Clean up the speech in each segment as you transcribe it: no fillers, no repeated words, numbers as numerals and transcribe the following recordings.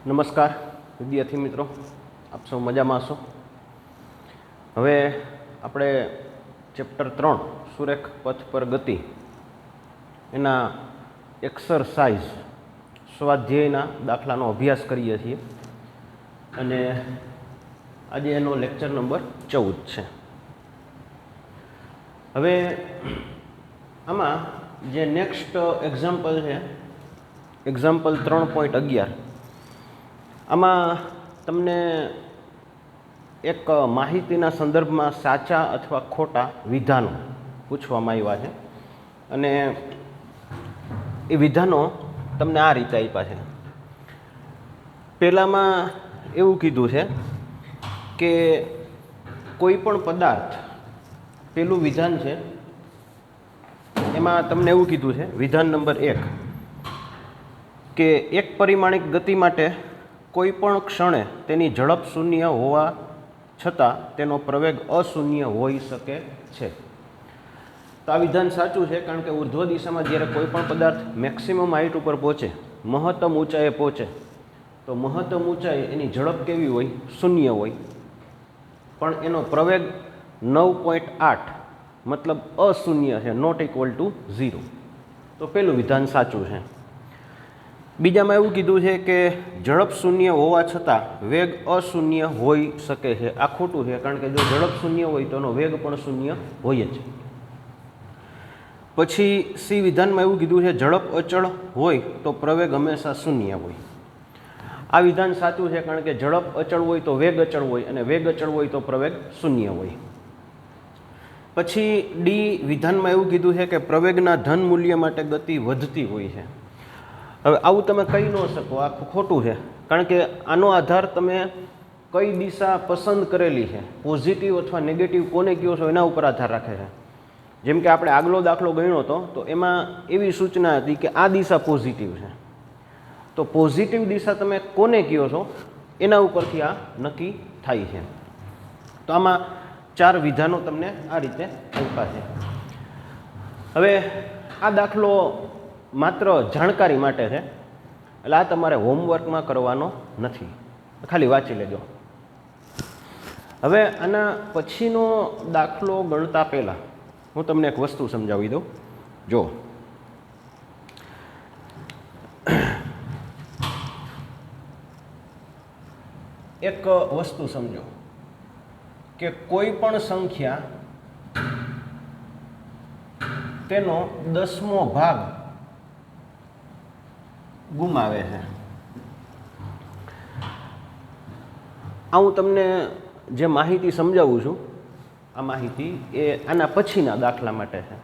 નમસ્કાર વિદ્યાર્થી મિત્રો, આપ સૌ મજામાં છો? હવે આપણે ચેપ્ટર 3 સુરેખ પથ પર ગતિ એના એક્સરસાઇઝ સ્વાધ્યાયના દાખલાનો અભ્યાસ કરીએ છીએ અને આજે એનો લેક્ચર નંબર 14 છે. હવે આમાં જે નેક્સ્ટ એક્ઝામ્પલ છે, એક્ઝામ્પલ 3.11, આમાં તમને એક માહિતીના સંદર્ભમાં સાચા અથવા ખોટા વિધાનો પૂછવામાં આવ્યા છે અને એ વિધાનો તમને આ રીતે આપ્યા છે. પહેલામાં એવું કીધું છે કે કોઈ પણ પદાર્થ, પેલું વિધાન છે એમાં તમને એવું કીધું છે, વિધાન નંબર 1, કે એક પરિમાણિક ગતિ માટે કોઈ પણ ક્ષણે તેની ઝડપ શૂન્ય હોવા છતાં તેનો પ્રવેગ અશૂન્ય હોઈ શકે છે. તો આ વિધાન સાચું છે, કારણ કે ઉર્ધ્વ દિશામાં જ્યારે કોઈ પણ પદાર્થ મેક્સિમમ હાઇટ ઉપર પહોંચે, મહત્તમ ઊંચાઈએ પહોંચે, તો મહત્તમ ઊંચાઈ એની ઝડપ કેવી હોય? શૂન્ય હોય. પણ એનો પ્રવેગ 9.8 મતલબ અશૂન્ય છે, નોટ ઇક્વલ ટુ 0. તો પેલું વિધાન સાચું છે. બીજામાં એવું કીધું છે કે ઝડપ શૂન્ય હોવા છતાં વેગ અશૂન્ય હોઈ શકે છે. આ ખોટું છે, કારણ કે જો ઝડપ શૂન્ય હોય તો એનો વેગ પણ શૂન્ય હોય જ. પછી સી વિધાનમાં એવું કીધું છે ઝડપ અચળ હોય તો પ્રવેગ હંમેશા શૂન્ય હોય. આ વિધાન સાચું છે, કારણ કે ઝડપ અચળ હોય તો વેગ અચળ હોય અને વેગ અચળ હોય તો પ્રવેગ શૂન્ય હોય. પછી ડી વિધાનમાં એવું કીધું છે કે પ્રવેગના ધન મૂલ્ય માટે ગતિ વધતી હોય છે. હવે આવું તમે કહી ન શકો, આ ખોટું છે, કારણ કે આનો આધાર તમે કઈ દિશા પસંદ કરેલી છે, પોઝિટિવ અથવા નેગેટિવ કોને કહો છો એના ઉપર આધાર રાખે છે. જેમ કે આપણે આગલો દાખલો ગણ્યો હતો તો એમાં એવી સૂચના હતી કે આ દિશા પોઝિટિવ છે, તો પોઝિટિવ દિશા તમે કોને કહો છો એના ઉપરથી આ નક્કી થાય છે. તો આમાં 4 વિધાનો તમને આ રીતે આપ્યા છે. હવે આ દાખલો માત્ર જાણકારી માટે છે, એટલે આ તમારે હોમવર્કમાં કરવાનો નથી, ખાલી વાંચી લેજો. હવે આના પછીનો દાખલો ગણતા પહેલાં હું તમને એક વસ્તુ સમજાવી દઉં. જો એક વસ્તુ સમજો કે કોઈ પણ સંખ્યા તેનો 10મો ભાગ ગુમાવે છે. આ હું તમને જે માહિતી સમજાવું છું, આ માહિતી એ આના પછીના દાખલા માટે છે.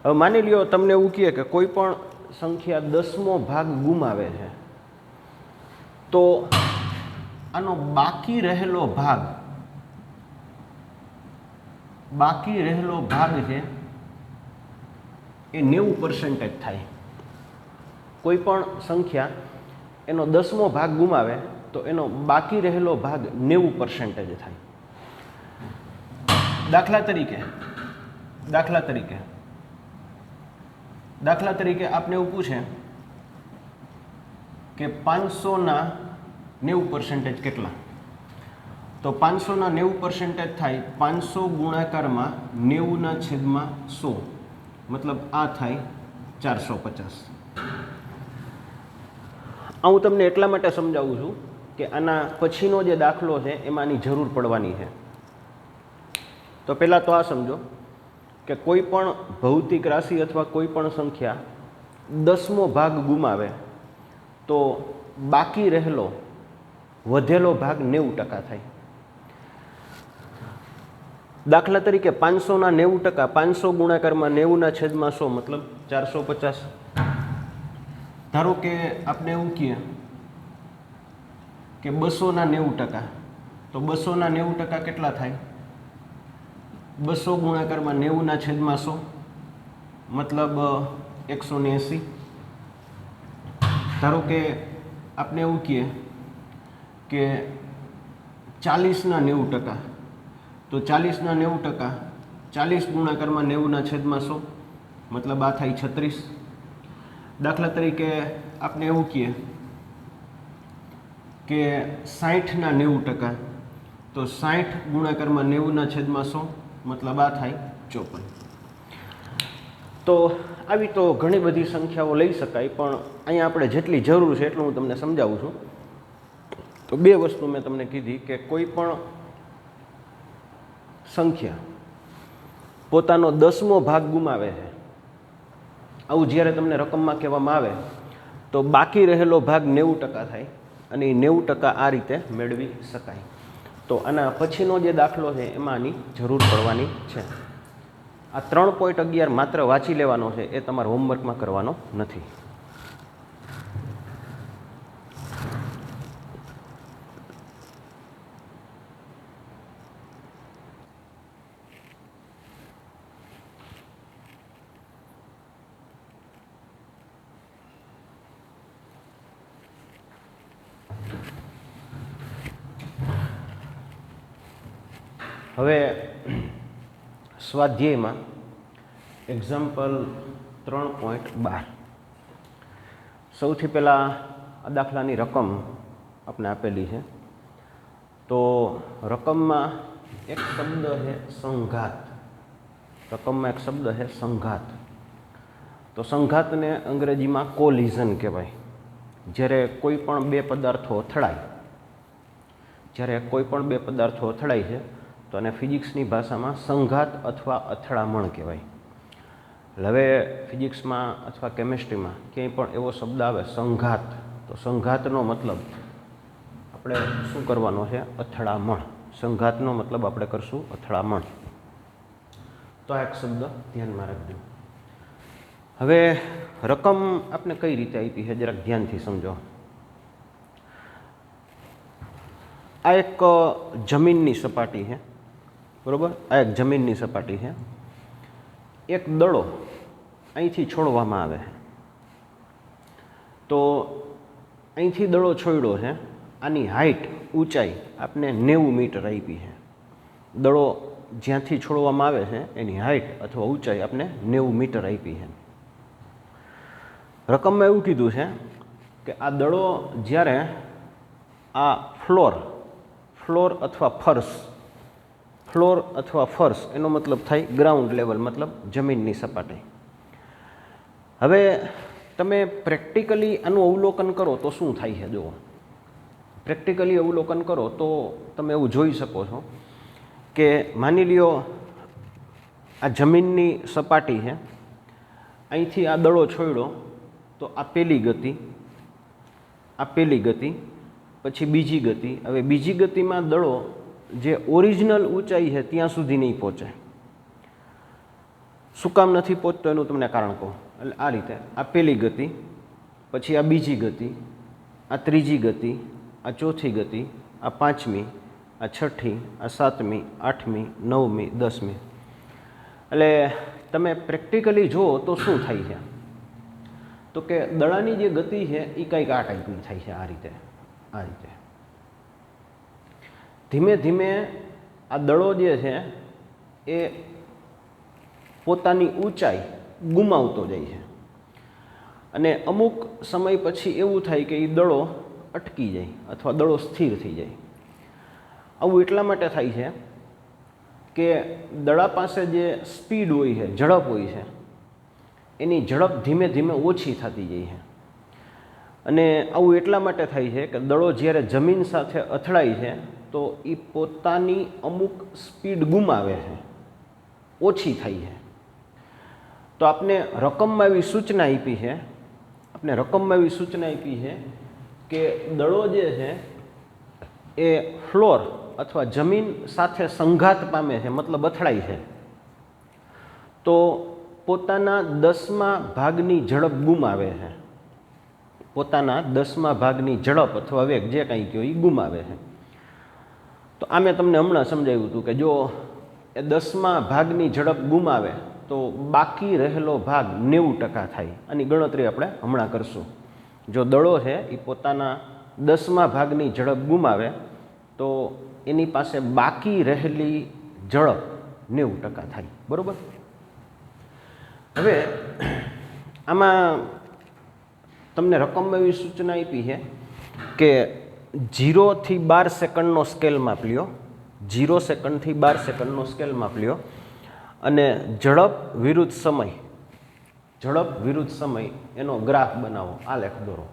હવે માની લ્યો તમને એવું કહે કે કોઈ પણ સંખ્યા 10મો ભાગ ગુમાવે છે, તો આનો બાકી રહેલો ભાગ છે એ 90% થાય. કોઈ પણ સંખ્યા એનો 10મો ભાગ ગુમાવે તો એનો બાકી રહેલો ભાગ 90% થાય. દાખલા તરીકે આપને એવું પૂછે કે 500ના 90% કેટલા? તો 500ના 90% થાય 500 ગુણાકારમાં 90/100, મતલબ આ થાય 450. આ હું તમને એટલા માટે સમજાવું છું કે આના પછીનો જે દાખલો છે એમાંની જરૂર પડવાની છે. તો પહેલાં તો આ સમજો કે કોઈ પણ ભૌતિક રાશિ અથવા કોઈ પણ સંખ્યા 10મો ભાગ ગુમાવે તો બાકી રહેલો વધેલો ભાગ 90% થાય. દાખલા તરીકે 500ના 90%, 500 ગુણાકારમાં 90/100 મતલબ 450. ધારો કે આપણે એવું કહીએ કે 200ના 90%, તો 200ના 90% કેટલા થાય? 200 ગુણાકારમાં 90/100 મતલબ 180. ધારો કે આપણે એવું કહીએ કે 40ના 90%, તો 40ના 90%, 40 ગુણાકારમાં 90/100 મતલબ આ થાય 36. દાખલા તરીકે આપણે એવું કહીએ કે 60ના 90%, તો 60 ગુણાકારમાં 90ના છેદમાં 100, મતલબ આ થાય 54. તો આવી તો ઘણી બધી સંખ્યાઓ લઈ શકાય, પણ અહીંયા આપણે જેટલી જરૂર છે એટલું હું તમને સમજાવું છું. તો બે વસ્તુ મેં તમને કીધી કે કોઈ પણ સંખ્યા પોતાનો 10મો ભાગ ગુમાવે છે, આવું જ્યારે તમને રકમમાં કહેવામાં આવે તો બાકી રહેલો ભાગ 90% થાય અને એ 90% આ રીતે મેળવી શકાય. તો આના પછીનો જે દાખલો છે એમાં આની જરૂર પડવાની છે. આ 3.11 માત્ર વાંચી લેવાનો છે, એ તમારા હોમવર્કમાં કરવાનો નથી. હવે સ્વાધ્યાયમાં એક્ઝામ્પલ 3.12, સૌથી પહેલાં આ દાખલાની રકમ આપણે આપેલી છે. તો રકમમાં એક શબ્દ છે સંઘાત. રકમમાં એક શબ્દ છે સંઘાત. તો સંઘાતને અંગ્રેજીમાં કોલિઝન કહેવાય. જ્યારે કોઈ પણ બે પદાર્થો અથડાય, છે તો આને ફિઝિક્સની ભાષામાં સંઘાત અથવા અથડામણ કહેવાય. હવે ફિઝિક્સમાં અથવા કેમિસ્ટ્રીમાં ક્યાંય પણ એવો શબ્દ આવે સંઘાત, તો સંઘાતનો મતલબ આપણે શું કરવાનો છે? અથડામણ. સંઘાતનો મતલબ આપણે કરશું અથડામણ. તો આ એક શબ્દ ધ્યાનમાં રાખજો. હવે રકમ આપણે કઈ રીતે આપી છે જરાક ધ્યાનથી સમજો. આ એક જમીનની સપાટી છે, બરાબર? આ એક જમીનની સપાટી છે. એક દડો અહીંથી છોડવામાં આવે છે. તો અહીંથી દડો છોડ્યો છે, આની હાઇટ, ઊંચાઈ આપણે 90 મીટર આપી છે. દડો જ્યાંથી છોડવામાં આવે છે એની હાઇટ અથવા ઊંચાઈ આપણે 90 મીટર આપી છે. રકમમાં એવું કીધું છે કે આ દડો જ્યારે આ ફ્લોર અથવા ફર્શ એનો મતલબ થાય ગ્રાઉન્ડ લેવલ, મતલબ જમીનની સપાટી. હવે તમે પ્રેક્ટિકલી આનું અવલોકન કરો તો શું થાય છે જુઓ. પ્રેક્ટિકલી અવલોકન કરો તો તમે એવું જોઈ શકો છો કે માની લ્યો આ જમીનની સપાટી છે, અહીંથી આ દડો છોડ્યો તો આ પહેલી ગતિ, પછી બીજી ગતિ. હવે બીજી ગતિમાં દડો જે ઓરિજિનલ ઊંચાઈ છે ત્યાં સુધી નહીં પહોંચે. શું કામ નથી પહોંચતો એનું તમને કારણ કહું. એટલે આ રીતે આ પહેલી ગતિ, પછી આ બીજી ગતિ, આ ત્રીજી ગતિ, આ ચોથી ગતિ, આ પાંચમી, આ છઠ્ઠી, આ સાતમી, આઠમી, નવમી, 10મી. એટલે તમે પ્રેક્ટિકલી જુઓ તો શું થાય છે? તો કે દડાની જે ગતિ છે એ કંઈક આ ટાઈપની થાય છે. આ રીતે ધીમે ધીમે આ દડો જે છે એ પોતાની ઊંચાઈ ગુમાવતો જાય છે અને અમુક સમય પછી એવું થાય કે એ દડો અટકી જાય અથવા દડો સ્થિર થઈ જાય. આવું એટલા માટે થાય છે કે દડા પાસે જે સ્પીડ હોય છે, ઝડપ હોય છે, એની ઝડપ ધીમે ધીમે ઓછી થતી જાય છે. અને આવું એટલા માટે થાય છે કે દડો જ્યારે જમીન સાથે અથડાય છે તો એ પોતાની અમુક સ્પીડ ગુમાવે છે, ઓછી થાય છે. તો આપણે રકમમાં એવી સૂચના આપી છે, કે દડો જે છે એ ફ્લોર અથવા જમીન સાથે સંઘાત પામે છે, મતલબ અથડાય છે, તો પોતાના 10મા ભાગની ઝડપ ગુમાવે છે. પોતાના 10મા ભાગની ઝડપ અથવા વેગ જે કંઈ કહો એ ગુમાવે છે. તો આ મેં તમને હમણાં સમજાવ્યું હતું કે જો એ 10મા ભાગની ઝડપ ગુમાવે તો બાકી રહેલો ભાગ 90% થાય. આની ગણતરી આપણે હમણાં કરશું. જો દડો છે એ પોતાના 10મા ભાગની ઝડપ ગુમાવે તો એની પાસે બાકી રહેલી ઝડપ 90% થાય. બરાબર? હવે આમાં તમને રકમમાં એવી સૂચના આપી છે કે 0 થી 12 સેકન્ડનો સ્કેલ માપ લ્યો, 0 સેકન્ડથી 12 સેકન્ડનો સ્કેલ માપ લ્યો અને ઝડપ વિરુદ્ધ સમય એનો ગ્રાફ બનાવો, આલેખ દોરો.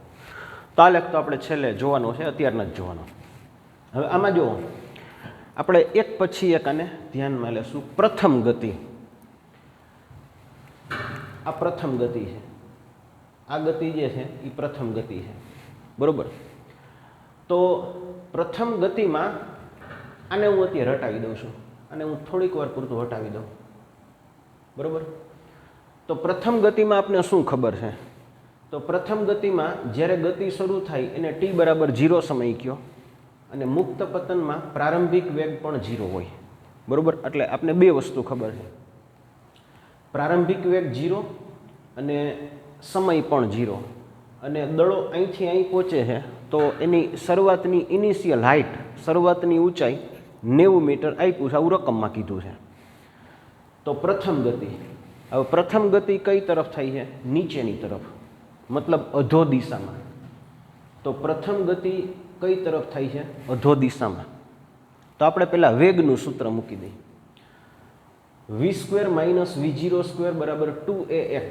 તો આલેખ તો આપણે છેલ્લે જોવાનો છે, અત્યારના જ જોવાનો. હવે આમાં જુઓ, આપણે એક પછી એક આને ધ્યાનમાં લેશું. પ્રથમ ગતિ, આ પ્રથમ ગતિ છે, આ ગતિ જે છે એ પ્રથમ ગતિ છે, બરોબર. તો પ્રથમ ગતિમાં આને હું અત્યારે હટાવી દઉં છું, અને હું થોડીક વાર પૂરતું હટાવી દઉં, બરોબર. તો પ્રથમ ગતિમાં આપને શું ખબર છે? તો પ્રથમ ગતિમાં જ્યારે ગતિ શરૂ થાય એને t બરાબર 0 સમય કયો, અને મુક્ત પતનમાં પ્રારંભિક વેગ પણ 0 હોય, બરોબર. એટલે આપને બે વસ્તુ ખબર છે, પ્રારંભિક વેગ 0 અને સમય પણ 0. અને દડો અહીંથી અહીં પહોંચે છે તો એની શરૂઆતની ઇનિશિયલ હાઇટ, શરૂઆતની ઊંચાઈ 90 મીટર આપ્યું છે, આવું રકમમાં કીધું છે. તો પ્રથમ ગતિ, હવે પ્રથમ ગતિ કઈ તરફ થાય છે? નીચેની તરફ, મતલબ અધો દિશામાં. તો પ્રથમ ગતિ કઈ તરફ થાય છે? અધો દિશામાં. તો આપણે પહેલાં વેગનું સૂત્ર મૂકી દઈએ. v² - v0² બરાબર 2ax.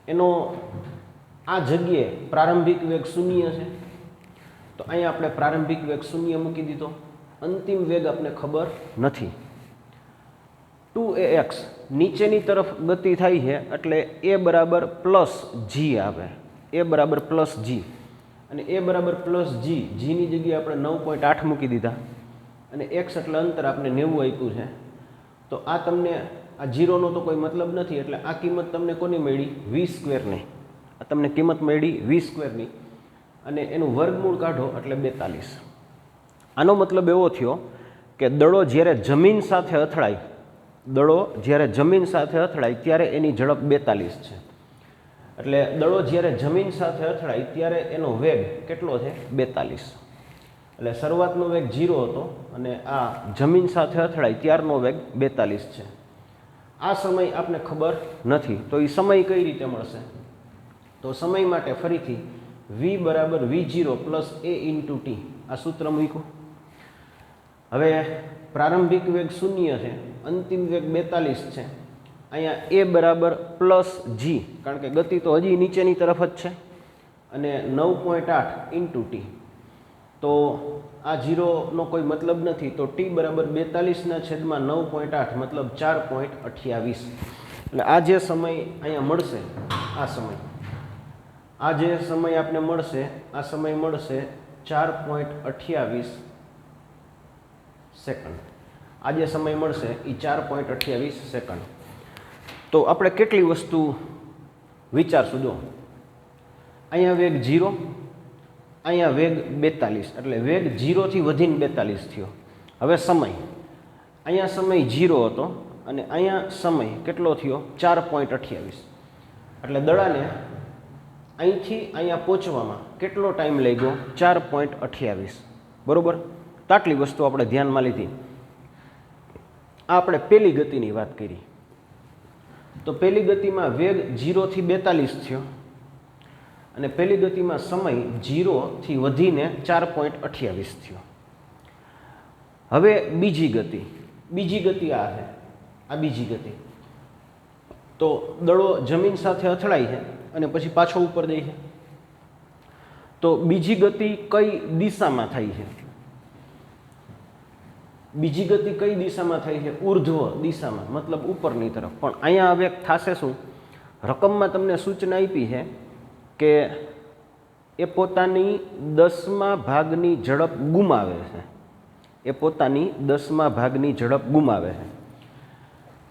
એનો આ જગ્યાએ પ્રારંભિક વેગ 0 છે, તો અહીંયા આપણે પ્રારંભિક વેગ 0 મૂકી દીધો. અંતિમ વેગ આપણે ખબર નથી. 2ax નીચેની તરફ ગતિ થાય છે એટલે a બરાબર +g આવે, a બરાબર +g. અને a બરાબર +g, જીની જગ્યાએ આપણે 9.8 મૂકી દીધા, અને x એટલે અંતર આપણે 90 આપ્યું છે. તો આ તમને આ 0નો તો કોઈ મતલબ નથી, એટલે આ કિંમત તમને કોની મળી? v² ની. આ તમને કિંમત મળી v² ની, અને એનું વર્ગમૂળ કાઢો એટલે 42. આનો મતલબ એવો થયો કે દડો જ્યારે જમીન સાથે અથડાય, ત્યારે એની ઝડપ 42 છે. એટલે દડો જ્યારે જમીન સાથે અથડાય ત્યારે એનો વેગ કેટલો છે? 42. એટલે શરૂઆતનો વેગ 0 હતો, અને આ જમીન સાથે અથડાય ત્યારનો વેગ 42 છે. આ સમય આપને ખબર નથી, તો એ સમય કઈ રીતે મળશે? તો સમય માટે ફરીથી v બરાબર v0 + a × t, આ સૂત્ર મૂક્યું. હવે પ્રારંભિક વેગ 0 છે, અંતિમ વેગ 42 છે. અહીંયા a બરાબર +g, કારણ કે ગતિ તો હજી નીચેની તરફ જ છે, અને 9.8 × t. તો આ 0નો કોઈ મતલબ નથી, તો t બરાબર 42/9.8 મતલબ 4.28. એટલે આ જે સમય અહીંયા મળશે, આ જે સમય આપને મળશે, આ સમય મળશે 4.28 સેકન્ડ. આ જે સમય મળશે એ 4.28 સેકન્ડ. તો આપણે કેટલી વસ્તુ વિચારશું? જો અહીંયા વેગ 0, અહીંયા વેગ 42, એટલે વેગ 0 થી વધીને 42 થયો. હવે સમય, અહીંયા સમય 0 હતો, અને અહીંયા સમય કેટલો થયો? 4.28. એટલે દડાને અહીંથી અહીંયા પહોંચવામાં કેટલો ટાઈમ લઈ ગયો? 4.28, બરાબર. તો આટલી વસ્તુ આપણે ધ્યાનમાં લીધી. આ આપણે પહેલી ગતિની વાત કરી. તો પહેલી ગતિમાં વેગ 0 થી 42 થયો, અને પહેલી ગતિમાં સમય 0 થી વધીને 4.28 થયો. હવે બીજી ગતિ આ છે, આ બીજી ગતિ. તો દડો જમીન સાથે અથડાય છે અને પછી પાછો ઉપર જાય છે. તો બીજી ગતિ કઈ દિશામાં થાય છે? બીજી ગતિ કઈ દિશામાં થાય છે? ઉર્ધ્વ દિશામાં, મતલબ ઉપરની તરફ. પણ અહીંયા હવે થશે શું? રકમમાં તમને સૂચના આપી છે કે એ પોતાની 10મા ભાગની ઝડપ ગુમાવે છે.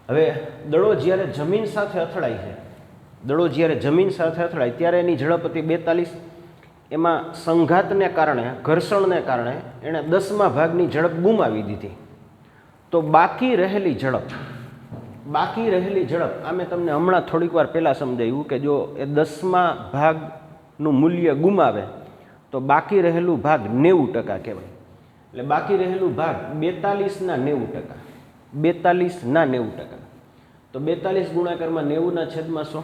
હવે દડો જ્યારે જમીન સાથે અથડાય છે, ત્યારે એની ઝડપ હતી 42. એમાં સંઘાતને કારણે, ઘર્ષણને કારણે એણે 10મા ભાગની ઝડપ ગુમાવી દીધી. તો બાકી રહેલી ઝડપ, આ મેં તમને હમણાં થોડીક વાર પહેલાં સમજાવ્યું કે જો એ 10મા ભાગનું મૂલ્ય ગુમાવે તો બાકી રહેલું ભાગ 90% કહેવાય. એટલે બાકી રહેલું ભાગ 42 ના 90%. તો 42 ગુણાકારમાં 90/100,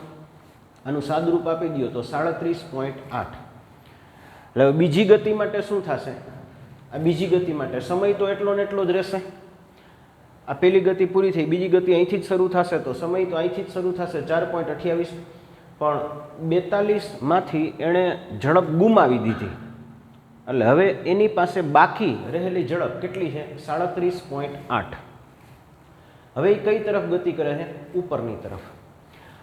આનું સાદુરૂપ આપી દો તો 37.8. એટલે હવે બીજી ગતિ માટે શું થશે? આ બીજી ગતિ માટે સમય તો એટલો ને એટલો જ રહેશે. આ પહેલી ગતિ પૂરી થઈ, બીજી ગતિ અહીંથી જ શરૂ થશે, તો સમય તો અહીંથી જ શરૂ થશે 4.28. પણ 42માંથી એણે ઝડપ ગુમાવી દીધી, એટલે હવે એની પાસે બાકી રહેલી ઝડપ કેટલી છે? 37.8. હવે એ કઈ તરફ ગતિ કરે છે? ઉપરની તરફ.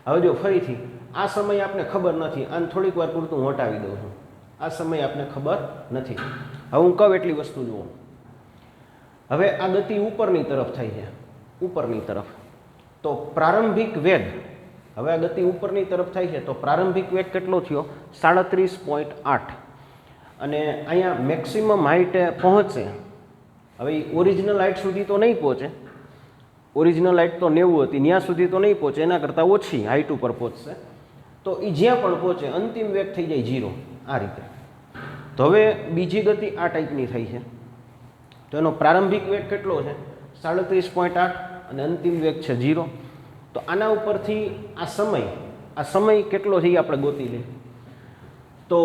હવે જો ફરીથી આ સમય આપને ખબર નથી, આને થોડીક વાર પૂરતું હું હટાવી દઉં છું. આ સમય આપને ખબર નથી. હવે હું કહું એટલી વસ્તુ જુઓ. હવે આ ગતિ ઉપરની તરફ થઈ છે, ઉપરની તરફ. તો પ્રારંભિક વેગ, હવે આ ગતિ ઉપરની તરફ થાય છે, તો પ્રારંભિક વેગ કેટલો થયો? 37.8. અને અહીંયા મેક્સિમમ હાઇટે પહોંચે, હવે એ ઓરિજિનલ હાઇટ સુધી તો નહીં પહોંચે, ઓરિજિનલ હાઇટ તો 90 હતી, ત્યાં સુધી તો નહીં પહોંચે, એના કરતાં ઓછી હાઇટ ઉપર પહોંચશે. તો એ જ્યાં પણ પહોંચે અંતિમ વેગ થઈ જાય 0. આ રીતે. તો હવે બીજી ગતિ આ ટાઈપની થઈ છે, તો એનો પ્રારંભિક વેગ કેટલો છે? 37.8 અને અંતિમ વેગ છે 0. તો આના ઉપરથી આ સમય કેટલો છે એ આપણે ગોતી લઈએ. તો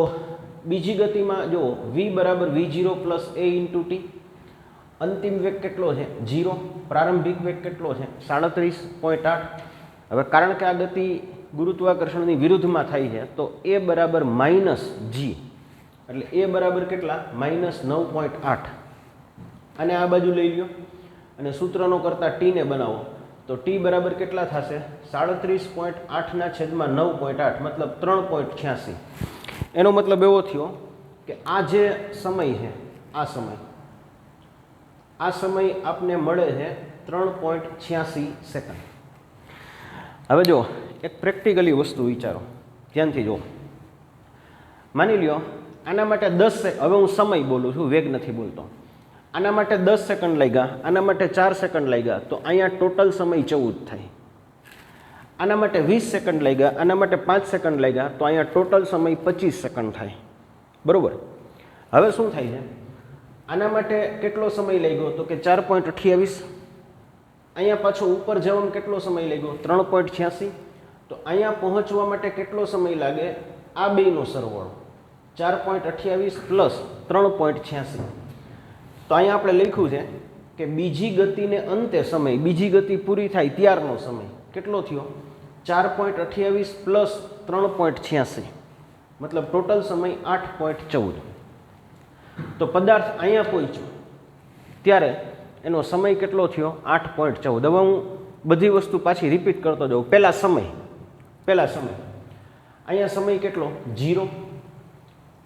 બીજી ગતિમાં જો v બરાબર v0 plus a into T, અંતિમ વેગ કેટલો છે? 0. પ્રારંભિક વેગ કેટલો છે? 37.8. હવે કારણ કે આ ગતિ ગુરુત્વાકર્ષણની વિરુદ્ધમાં થાય છે, તો a બરાબર -g, એટલે a બરાબર કેટલા? -9.8. અને આ બાજુ લઈ લ્યો અને સૂત્રનો કરતાં ટીને બનાવો, તો ટી બરાબર કેટલા થશે? 37.8/9.8, મતલબ 3.86. એનો મતલબ એવો થયો કે આ જે સમય છે, આ સમય આપને મળે છે 3.86 સેકન્ડ. હવે જો એક પ્રેક્ટિકલી વસ્તુ વિચારો, ધ્યાનથી જો. માની લ્યો આના માટે 10 સેકન્ડ, હવે હું સમય બોલું છું, વેગ નથી બોલતો. આના માટે 10 સેકન્ડ લાગ્યા, આના માટે 4 સેકન્ડ લાગ્યા, તો અહીંયા ટોટલ સમય 14 થાય. આના માટે 20 સેકન્ડ લાગ્યા, આના માટે 5 સેકન્ડ લાગ્યા, તો અહીંયા ટોટલ સમય 25 સેકન્ડ થાય. બરાબર? હવે શું થાય છે? આના માટે કેટલો સમય લાગ્યો? તો કે 4.28. અહીંયા પાછો ઉપર જવામાં કેટલો સમય લાગ્યો? 3.86. તો અહીંયા પહોંચવા માટે કેટલો સમય લાગે? આ બેનો સરવાળો 4.28 પ્લસ 3.86. તો અહીંયા આપણે લખ્યું છે કે બીજી ગતિને અંતે સમય, બીજી ગતિ પૂરી થાય ત્યારનો સમય કેટલો થયો? 4.28 પ્લસ 3.86, મતલબ ટોટલ સમય 8.14. તો પદાર્થ અહીંયા પહોંચ્યો ત્યારે એનો સમય કેટલો થયો? 8.14. હવે હું બધી વસ્તુ પાછી રિપીટ કરતો જાઉં. પહેલા સમય, અહીંયા સમય કેટલો? 0.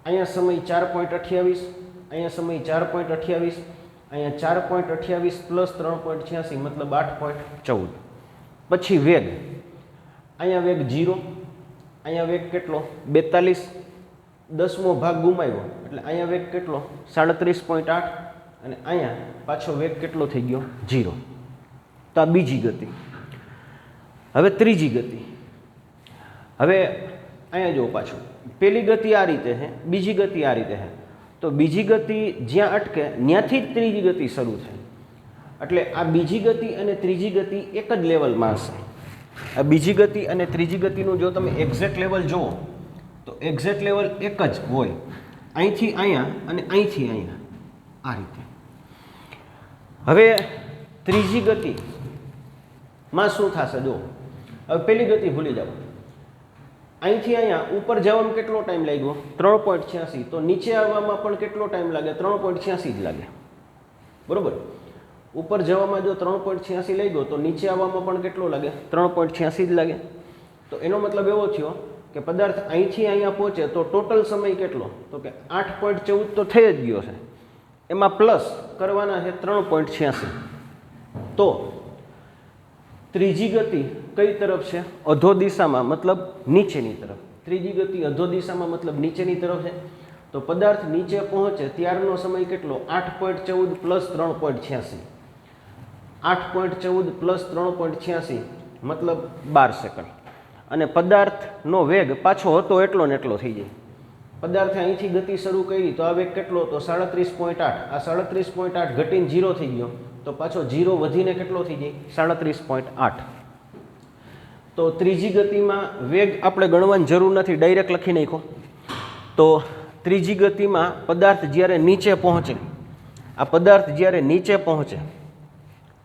અહીંયા સમય 4.28, અહીંયા સમય 4.28, અહીંયા 4.28 પ્લસ 3.86 મતલબ 8.14. પછી વેગ, અહીંયા વેગ 0, અહીંયા વેગ કેટલો? 42, 10મો ભાગ ગુમાવ્યો, એટલે અહીંયા વેગ કેટલો? 37.8, અને અહીંયા પાછો વેગ કેટલો થઈ ગયો? 0. તો આ બીજી ગતિ. હવે ત્રીજી ગતિ. હવે અહીંયા જો પાછું પહેલી ગતિ આ રીતે છે, બીજી ગતિ આ રીતે છે. તો બીજી ગતિ જ્યાં અટકે ત્યાંથી જ ત્રીજી ગતિ શરૂ થાય. એટલે આ બીજી ગતિ અને ત્રીજી ગતિ એક જ લેવલમાં હશે. આ બીજી ગતિ અને ત્રીજી ગતિનું જો તમે એક્ઝેક્ટ લેવલ જુઓ તો એક્ઝેક્ટ લેવલ એક જ હોય, અહીંથી અહીંયા અને અહીંથી અહીંયા, આ રીતે. હવે ત્રીજી ગતિમાં શું થશે? જો હવે પહેલી ગતિ ભૂલી જાઓ. અહીંથી અહીંયા ઉપર જવામાં કેટલો ટાઈમ લાગ્યો? 3.86. તો નીચે આવવામાં પણ કેટલો ટાઈમ લાગે? 3.86 જ લાગે. બરોબર? ઉપર જવામાં જો 3.86 લાગ્યો તો નીચે આવવામાં પણ કેટલો લાગે? 3.86 જ લાગે. તો એનો મતલબ એવો થયો કે પદાર્થ અહીંથી અહીંયા પહોંચે તો ટોટલ સમય કેટલો? તો કે 8.14 તો થઈ જ ગયો છે, એમાં પ્લસ કરવાના છે 3.86. તો ત્રીજી ગતિ કઈ તરફ છે? અધો દિશામાં, મતલબ નીચેની તરફ. ત્રીજી ગતિ અધો દિશામાં મતલબ નીચેની તરફ છે. તો પદાર્થ નીચે પહોંચે ત્યારનો સમય કેટલો? 8.14 પ્લસ 3.86. 8.14 પ્લસ 3.86 મતલબ 12 સેકન્ડ. અને પદાર્થનો વેગ પાછો હતો એટલો ને એટલો થઈ જાય. પદાર્થે અહીંથી ગતિ શરૂ કરી તો આ વેગ કેટલો હતો? 37.8. આ 37.8 ઘટીને 0 થઈ ગયો, તો પાછો 0 વધીને કેટલો થઈ જાય? 37.8. તો ત્રીજી ગતિમાં વેગ આપણે ગણવાની જરૂર નથી, ડાયરેક્ટ લખી નાખો. તો ત્રીજી ગતિમાં પદાર્થ જ્યારે નીચે પહોંચે, આ પદાર્થ જ્યારે નીચે પહોંચે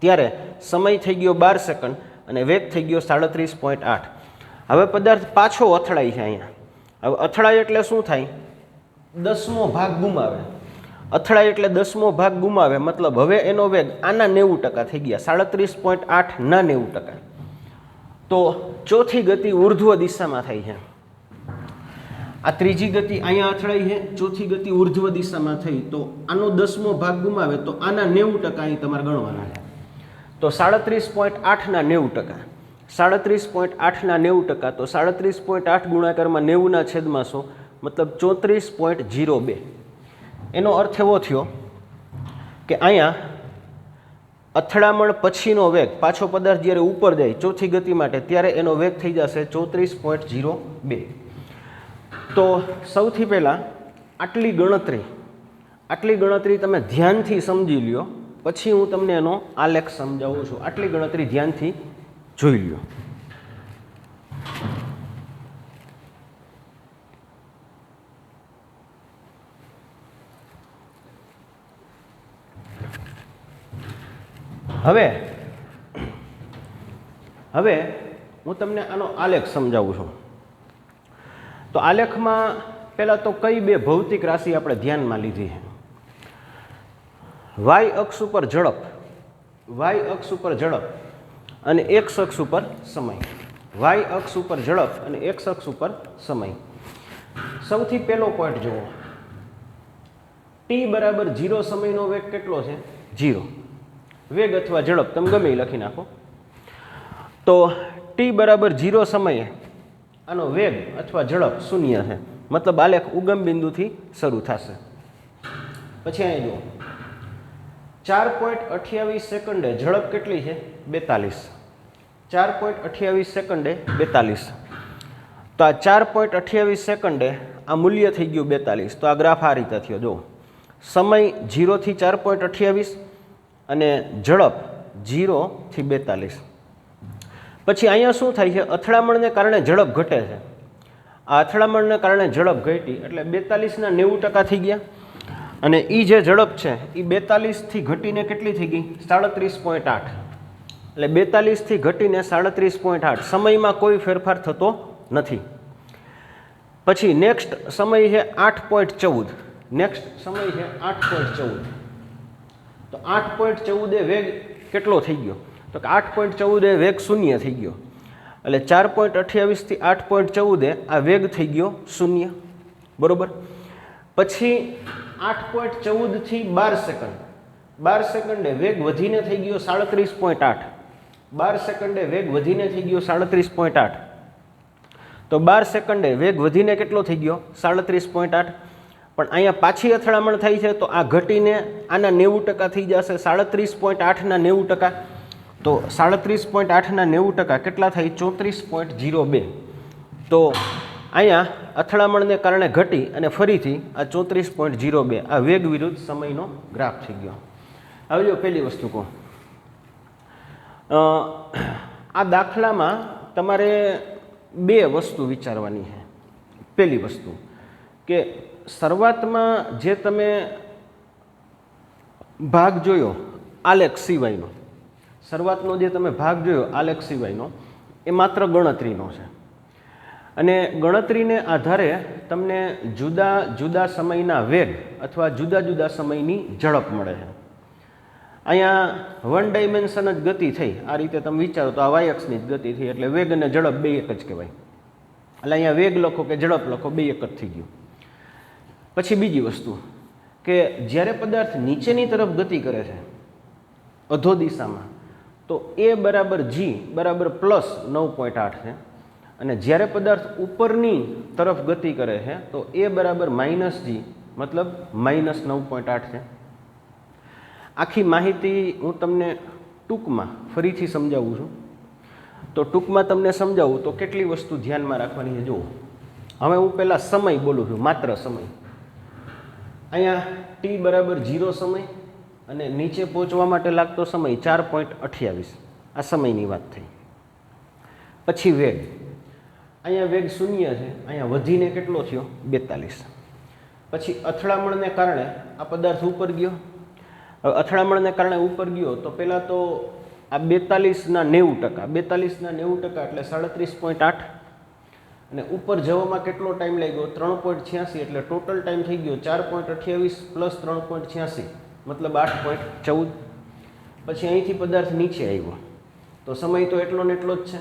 ત્યારે સમય થઈ ગયો 12 સેકન્ડ અને વેગ થઈ ગયો 37.8. હવે પદાર્થ પાછો અથડાય છે અહીંયા. હવે અથડાય એટલે શું થાય? 10મો ભાગ ગુમાવે. અથડાય એટલે 10મો ભાગ ગુમાવે, મતલબ હવે એનો વેગ આના 90% થઈ ગયા, 37.8 ના 90%. તો ચોથી ગતિ ઉર્ધ્વ દિશામાં થાય છે. આ ત્રીજી ગતિ અહીંયા અથડાઈ છે, ચોથી ગતિ ઉર્ધ્વ દિશામાં થઈ, તો આનો 10મો ભાગ ગુમાવે તો આના 90% અહીં તમારે ગણવાના છે. તો 37.8 ના 90%, 37.8 ના 90%, તો 37.8 ગુણાકારમાં 90 ના છેદમાં 100, મતલબ 34.02. એનો અર્થ એવો થયો કે અહીંયા અથડામણ પછીનો વેગ, પાછો પદાર્થ જ્યારે ઉપર જાય ચોથી ગતિ માટે, ત્યારે એનો વેગ થઈ જશે 34.02. તો સૌથી પહેલાં આટલી ગણતરી તમે ધ્યાનથી સમજી લ્યો, પછી હું તમને એનો આલેખ સમજાવું છું. આટલી ગણતરી ધ્યાનથી જોઈ લ્યો. હવે હું તમને આનો આલેખ સમજાવું છું. તો આલેખમાં પહેલાં તો કઈ બે ભૌતિક રાશિ આપણે ધ્યાનમાં લીધી છે? વાય અક્ષ ઉપર ઝડપ અને એક્સ અક્ષ ઉપર સમય. વાય અક્ષ ઉપર ઝડપ અને એક્સ અક્ષ ઉપર સમય. સૌથી પહેલો પોઈન્ટ જુઓ, ટી બરાબર 0 સમયનો વેગ કેટલો છે? 0. વેગ અથવા ઝડપ તમે ગમે એ લખી નાખો. તો ટી બરાબર 0 સમયે આનો વેગ અથવા ઝડપ 0 છે, મતલબ આલેખ ઉગમ બિંદુથી શરૂ થશે. પછી અહીં જુઓ, 4.28 સેકન્ડે ઝડપ કેટલી છે? 42. 4.28 સેકન્ડે 42. તો આ 4.28 સેકન્ડે આ મૂલ્ય થઈ ગયું 42. તો આ ગ્રાફ આ રીતે થયો. જો સમય 0 થી 4.28 અને ઝડપ 0 થી 42. પછી અહીંયા શું થાય છે? અથડામણને કારણે ઝડપ ઘટે છે. આ અથડામણને કારણે ઝડપ ઘટી એટલે 42 ના 90% થઈ ગયા, અને એ જે ઝડપ છે એ 42 થી ઘટીને કેટલી થઈ ગઈ? 37.8. એટલે 42 થી ઘટીને 37.8. સમયમાં કોઈ ફેરફાર થતો નથી. પછી નેક્સ્ટ સમય છે 8.14. નેક્સ્ટ સમય છે 8.14. તો 8.14 એ વેગ કેટલો થઈ ગયો? તો કે 8.14 એ વેગ 0 થઈ ગયો. એટલે 4.28 થી 8.14 આ વેગ થઈ ગયો 0. બરોબર. પછી 8.14 થી 12 સેકન્ડે વેગ વધીને થઈ ગયો 37.8. 12 સેકન્ડે વેગ વધીને થઈ ગયો 37.8. તો 12 સેકન્ડે વેગ વધીને કેટલો થઈ ગયો? 37.8. પણ અહીંયા પાછી અથડામણ થાય છે, તો આ ઘટીને આના 90% થઈ જશે. 37.8 ના 90%. તો 37.8 ના 90% કેટલા થાય? 34.02. તો અહીંયા અથડામણને કારણે ઘટી અને ફરીથી આ 34.02 આ વેગ વિરુદ્ધ સમયનો ગ્રાફ થઈ ગયો. હવે જો પહેલી વસ્તુ કહું, આ દાખલામાં તમારે બે વસ્તુ વિચારવાની છે. પહેલી વસ્તુ કે શરૂઆતમાં જે તમે ભાગ જોયો આલેખ સિવાયનો, શરૂઆતનો જે તમે ભાગ જોયો આલેખ સિવાયનો, એ માત્ર ગણતરીનો છે. અને ગણતરીને આધારે તમને જુદા જુદા સમયના વેગ અથવા જુદા જુદા સમયની ઝડપ મળે છે. અહીંયા 1 ડાયમેન્શન જ ગતિ થઈ, આ રીતે તમે વિચારો તો આ વાય અક્ષની જ ગતિ થઈ, એટલે વેગ અને ઝડપ બે એક જ કહેવાય. એટલે અહીંયા વેગ લખો કે ઝડપ લખો બે એક જ થઈ ગયું. પછી બીજી વસ્તુ કે જ્યારે પદાર્થ નીચેની તરફ ગતિ કરે છે અધો દિશામાં, તો એ બરાબર જી બરાબર +9.8 છે, અને જ્યારે પદાર્થ ઉપરની તરફ ગતિ કરે છે તો એ બરાબર -જી મતલબ -9.8 છે. આખી માહિતી હું તમને ટૂંકમાં ફરીથી સમજાવું છું. તો ટૂંકમાં તમને સમજાવું તો કેટલી વસ્તુ ધ્યાનમાં રાખવાની છે. જુઓ, હવે હું પહેલાં સમય બોલું છું, માત્ર સમય. અહીંયા ટી બરાબર 0 સમય અને નીચે પહોંચવા માટે લાગતો સમય 4.28. આ સમયની વાત થઈ. પછી વેગ, અહીંયા વેગ 0 છે, અહીંયા વધીને કેટલો થયો? 42. પછી અથડામણને કારણે આ પદાર્થ ઉપર ગયો. હવે અથડામણને કારણે ઉપર ગયો તો પહેલાં તો આ 42 ના 90% એટલે 37.8 અને ઉપર જવામાં કેટલો ટાઈમ લાગ્યો 3.86 એટલે ટોટલ ટાઈમ થઈ ગયો 4.28 પ્લસ 3.86 મતલબ 8.14. પછી અહીંથી પદાર્થ નીચે આવ્યો તો સમય તો એટલો ને એટલો જ છે,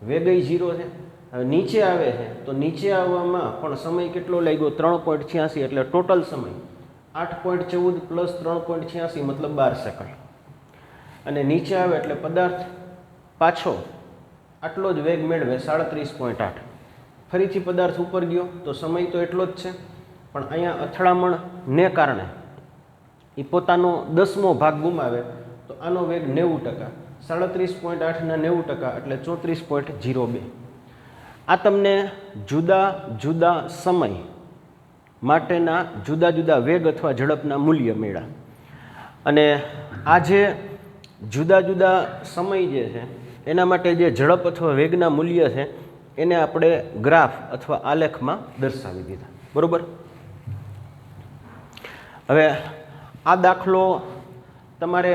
વેગય 0 છે. હવે નીચે આવે છે તો નીચે આવવામાં પણ સમય કેટલો લાગ્યો 3.86 એટલે ટોટલ સમય 8.14 પ્લસ 3.86 મતલબ 12 સેકન્ડ. અને નીચે આવે એટલે પદાર્થ પાછો આટલો જ વેગ મેળવે 37.8. ફરીથી પદાર્થ ઉપર ગયો તો સમય તો એટલો જ છે, પણ અહીંયા અથડામણને કારણે એ પોતાનો 10મો ભાગ ગુમાવે તો આનો વેગ 90%, 37.8 ના 90% એટલે 34.02. આ તમને જુદા જુદા સમય માટેના જુદા જુદા વેગ અથવા ઝડપના મૂલ્ય મળ્યા. અને આ જે જુદા જુદા સમય જે છે એના માટે જે ઝડપ અથવા વેગના મૂલ્ય છે એને આપણે ગ્રાફ અથવા આલેખમાં દર્શાવી દીધા. બરાબર. હવે આ દાખલો તમારે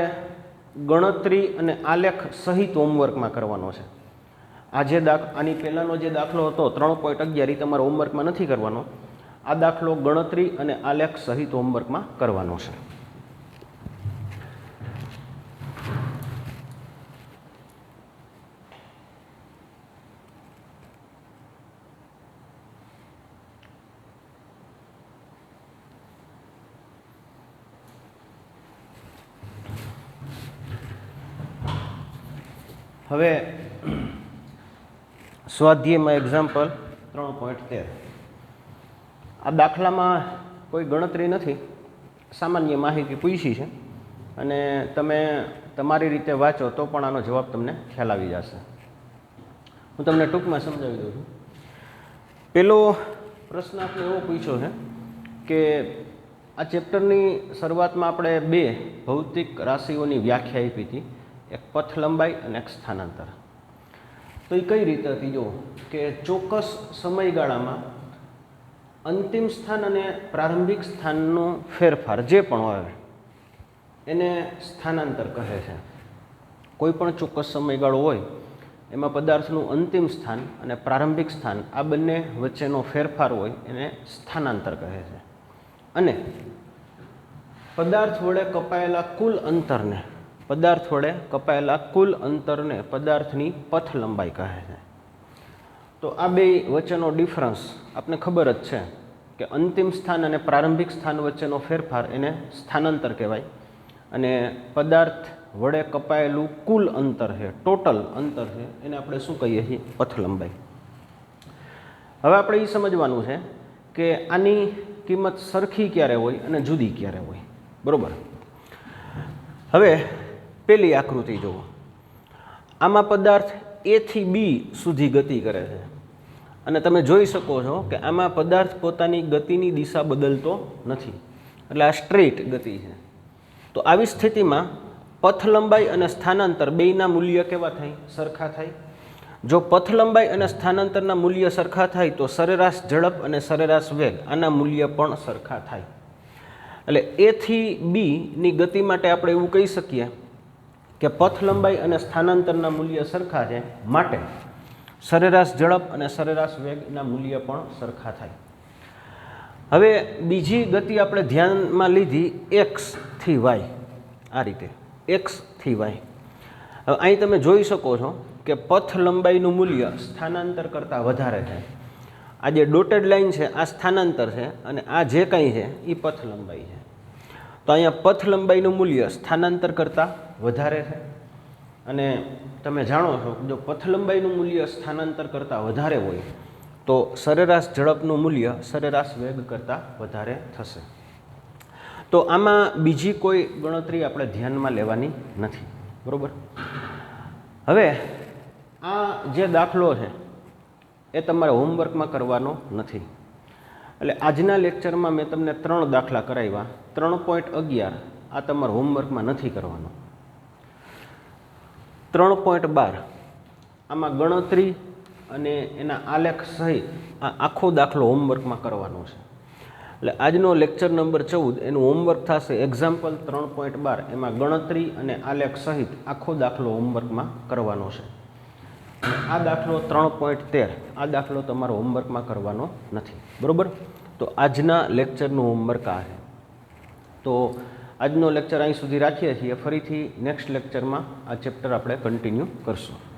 ગણતરી અને આલેખ સહિત હોમવર્કમાં કરવાનો છે. આ જે આની પહેલાંનો જે દાખલો હતો 3.11 એ તમારે હોમવર્કમાં નથી કરવાનો. આ દાખલો ગણતરી અને આલેખ સહિત હોમવર્કમાં કરવાનો છે. હવે સ્વાધ્યાયમાં એક્ઝામ્પલ 3.13. આ દાખલામાં કોઈ ગણતરી નથી, સામાન્ય માહિતી પૂછી છે અને તમે તમારી રીતે વાંચો તો પણ આનો જવાબ તમને ખ્યાલ આવી જશે. હું તમને ટૂંકમાં સમજાવી દઉં છું. પહેલો પ્રશ્ન આપણે એવો પૂછ્યો છે કે આ ચેપ્ટરની શરૂઆતમાં આપણે 2 ભૌતિક રાશિઓની વ્યાખ્યા આપી હતી, એક પથ લંબાઈ અને એક સ્થાનાંતર. તો એ કઈ રીતે હતી જુઓ કે ચોક્કસ સમયગાળામાં અંતિમ સ્થાન અને પ્રારંભિક સ્થાનનો ફેરફાર જે પણ હોય એને સ્થાનાંતર કહે છે. કોઈ પણ ચોક્કસ સમયગાળો હોય એમાં પદાર્થનું અંતિમ સ્થાન અને પ્રારંભિક સ્થાન આ બંને વચ્ચેનો ફેરફાર હોય એને સ્થાનાંતર કહે છે. અને પદાર્થ વડે કપાયેલા કુલ અંતરને પદાર્થની પથ લંબાઈ કહે છે. તો આ બે વચ્ચેનો ડિફરન્સ આપને ખબર જ છે કે અંતિમ સ્થાન અને પ્રારંભિક સ્થાન વચ્ચેનો ફેરફાર એને સ્થાનાંતર કહેવાય અને પદાર્થ વડે કપાયેલું કુલ અંતર છે, ટોટલ અંતર છે, એને આપણે શું કહીએ છીએ? પથ લંબાઈ. હવે આપણે એ સમજવાનું છે કે આની કિંમત સરખી ક્યારે હોય અને જુદી ક્યારે હોય. બરાબર. હવે પેલી આકૃતિ જુઓ. આમાં પદાર્થ A થી B સુધી ગતિ કરે છે અને તમે જોઈ શકો છો કે આમાં પદાર્થ પોતાની ગતિની દિશા બદલતો નથી, એટલે આ સ્ટ્રેટ ગતિ છે. તો આવી સ્થિતિમાં પથ લંબાઈ અને સ્થાનાંતર બેયના મૂલ્ય કેવા થાય? સરખા થાય. જો પથ લંબાઈ અને સ્થાનાંતરના મૂલ્ય સરખા થાય તો સરેરાશ ઝડપ અને સરેરાશ વેગ આના મૂલ્ય પણ સરખા થાય. એટલે A થી B ની ગતિ માટે આપણે એવું કહી શકીએ કે પથ લંબાઈ અને સ્થાનાંતરના મૂલ્ય સરખા છે, માટે સરેરાશ ઝડપ અને સરેરાશ વેગના મૂલ્ય પણ સરખા થાય. હવે બીજી ગતિ આપણે ધ્યાનમાં લીધી x થી y. આ રીતે x થી y. હવે અહીં તમે જોઈ શકો છો કે પથ લંબાઈનું મૂલ્ય સ્થાનાંતર કરતાં વધારે છે. આ જે ડોટેડ લાઈન છે આ સ્થાનાંતર છે અને આ જે કંઈ છે એ પથ લંબાઈ છે. તો અહીંયા પથ લંબાઈનું મૂલ્ય સ્થાનાંતર કરતાં વધારે છે અને તમે જાણો છો જો પથ લંબાઈનું મૂલ્ય સ્થાનાંતર કરતાં વધારે હોય તો સરેરાશ ઝડપનું મૂલ્ય સરેરાશ વેગ કરતાં વધારે થશે. તો આમાં બીજી કોઈ ગણતરી આપણે ધ્યાનમાં લેવાની નથી. બરાબર. હવે આ જે દાખલો છે એ તમારે હોમવર્કમાં કરવાનો નથી. એટલે આજના લેક્ચરમાં મેં તમને 3 દાખલા કરાવ્યા. 3.11 આ તમારે હોમવર્કમાં નથી કરવાનો. 3.12 આમાં ગણતરી અને એના આલેખ સહિત આ આખો દાખલો હોમવર્કમાં કરવાનો છે. એટલે આજનો લેક્ચર નંબર 14 એનું હોમવર્ક થશે એક્ઝામ્પલ 3.12 એમાં ગણતરી અને આલેખ સહિત આખો દાખલો હોમવર્કમાં કરવાનો છે. અને આ દાખલો 3.13 આ દાખલો તમારો હોમવર્કમાં કરવાનો નથી, બરાબર. તો આજના લેક્ચરનું હોમવર્ક આ છે. તો આજનો લેક્ચર અહીં સુધી રાખીએ છીએ. ફરીથી નેક્સ્ટ લેક્ચરમાં આ ચેપ્ટર આપણે કન્ટિન્યુ કરશું.